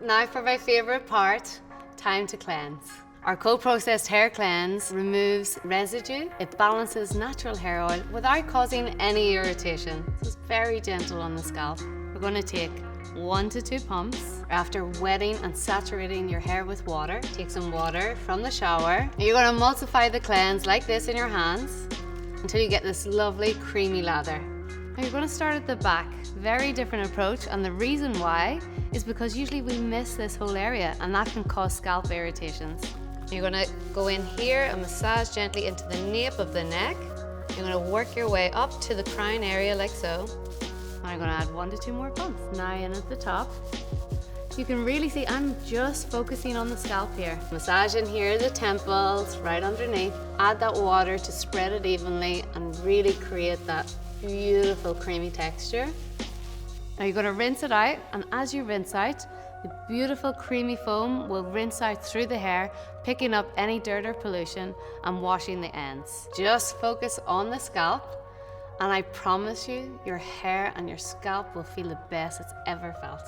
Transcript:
Now for my favorite part, time to cleanse. Our cold-processed hair cleanse removes residue. It balances natural hair oil without causing any irritation. So it's very gentle on the scalp. We're going to take 1 to 2 pumps. After wetting and saturating your hair with water, take some water from the shower. You're going to emulsify the cleanse like this in your hands until you get this lovely creamy lather. Now you're going to start at the back. Very different approach, and the reason why is because usually we miss this whole area and that can cause scalp irritations. You're going to go in here and massage gently into the nape of the neck. You're going to work your way up to the crown area like so. And I'm going to add 1 to 2 more pumps. Now in at the top. You can really see I'm just focusing on the scalp here. Massage in here the temples, right underneath. Add that water to spread it evenly and really create that beautiful creamy texture. Now you're going to rinse it out, and as you rinse out, the beautiful creamy foam will rinse out through the hair, picking up any dirt or pollution and washing the ends. Just focus on the scalp, and I promise you, your hair and your scalp will feel the best it's ever felt.